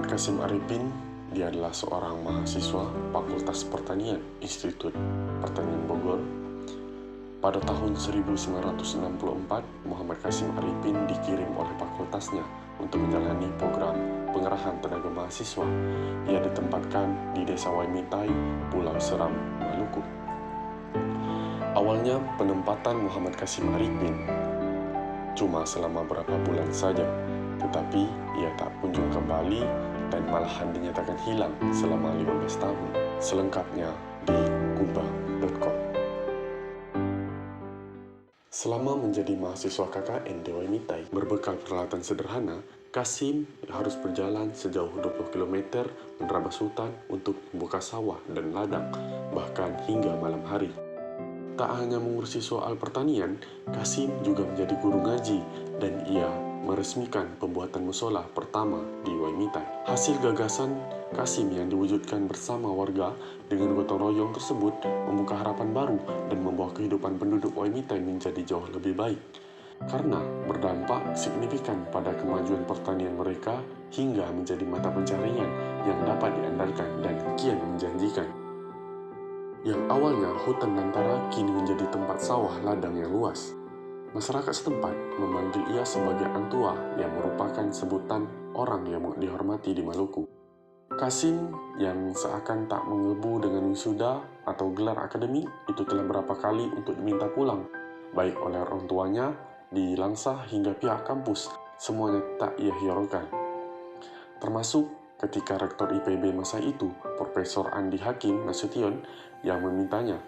Muhammad Kasim Arifin, dia adalah seorang mahasiswa Fakultas Pertanian Institut Pertanian Bogor. Pada tahun 1964, Muhammad Kasim Arifin dikirim oleh fakultasnya untuk menjalani program pengerahan tenaga mahasiswa. Ia ditempatkan di Desa Waimintai, Pulau Seram, Maluku. Awalnya penempatan Muhammad Kasim Arifin cuma selama beberapa bulan saja, tetapi ia tak kunjung kembali dan malahan dinyatakan hilang selama 15 tahun. Selengkapnya di gumbang.com. Selama menjadi mahasiswa KKN di Waimintai, berbekal peralatan sederhana, Kasim harus berjalan sejauh 20 km menerabas hutan untuk membuka sawah dan ladang, bahkan hingga malam hari. Tak hanya mengurusi soal pertanian, Kasim juga menjadi guru ngaji dan ia meresmikan pembuatan musola pertama di Waimintai. Hasil gagasan Kasim yang diwujudkan bersama warga dengan gotong royong tersebut membuka harapan baru dan membawa kehidupan penduduk Waimintai menjadi jauh lebih baik, karena berdampak signifikan pada kemajuan pertanian mereka hingga menjadi mata pencarian yang dapat diandalkan dan kian menjanjikan. Yang awalnya hutan belantara kini menjadi tempat sawah ladang yang luas. Masyarakat setempat memanggil ia sebagai Antua, yang merupakan sebutan orang yang dihormati di Maluku. Kasim yang seakan tak mengebu dengan wisuda atau gelar akademik itu telah berapa kali untuk diminta pulang, baik oleh orang tuanya, di Langsa hingga pihak kampus, semuanya tak ia hiraukan. Termasuk ketika Rektor IPB masa itu, Profesor Andi Hakim Nasution, yang memintanya.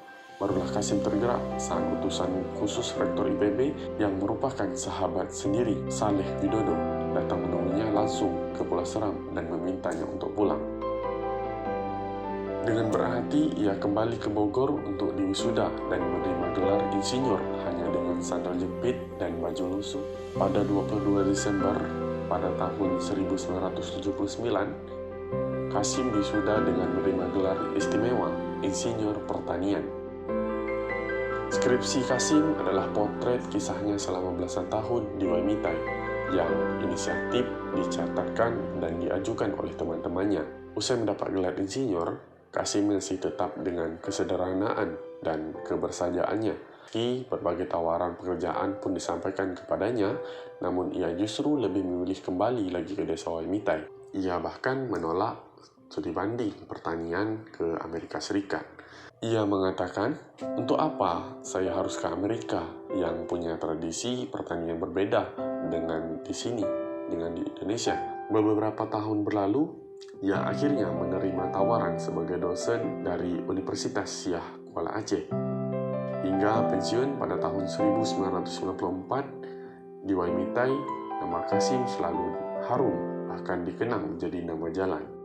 Barulah Kasim tergerak saat utusan khusus Rektor IPB yang merupakan sahabat sendiri, Saleh Widodo, datang menemuinya langsung ke Pulau Seram dan memintanya untuk pulang. Dengan berhati, ia kembali ke Bogor untuk diwisuda dan menerima gelar insinyur hanya dengan sandal jepit dan baju lusuh. Pada 22 Desember pada tahun 1979, Kasim wisuda dengan menerima gelar istimewa Insinyur Pertanian. Skripsi Kasim adalah potret kisahnya selama belasan tahun di Waimintai yang inisiatif dicatatkan dan diajukan oleh teman-temannya. Usai mendapat gelar insinyur, Kasim masih tetap dengan kesederhanaan dan kebersajaannya. Meski berbagai tawaran pekerjaan pun disampaikan kepadanya, namun ia justru lebih memilih kembali lagi ke Desa Waimintai. Ia bahkan menolak studi banding pertanian ke Amerika Serikat. Ia mengatakan, "Untuk apa saya harus ke Amerika yang punya tradisi pertanian berbeda dengan di sini, dengan di Indonesia?" Beberapa tahun berlalu, ia akhirnya menerima tawaran sebagai dosen dari Universitas Siah Kuala Aceh. Hingga pensiun pada tahun 1994 di Waimintai, nama Kasim selalu harum, bahkan dikenang menjadi nama jalan.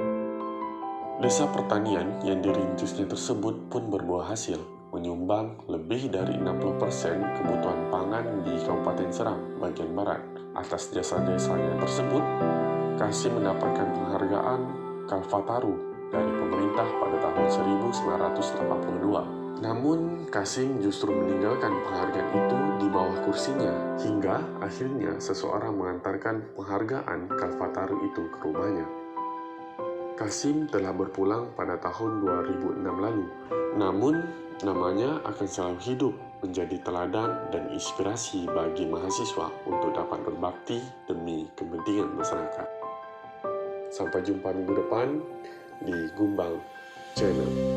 Desa pertanian yang dirintisnya tersebut pun berbuah hasil, menyumbang lebih dari 60% kebutuhan pangan di Kabupaten Seram bagian barat. Atas jasa desanya tersebut, Kasim mendapatkan penghargaan Kalpataru dari pemerintah pada tahun 1982. Namun, Kasim justru meninggalkan penghargaan itu di bawah kursinya, hingga akhirnya seseorang mengantarkan penghargaan Kalpataru itu ke rumahnya. Kasim telah berpulang pada tahun 2006 lalu, namun namanya akan selalu hidup menjadi teladan dan inspirasi bagi mahasiswa untuk dapat berbakti demi kepentingan masyarakat. Sampai jumpa minggu depan di Gumbang Channel.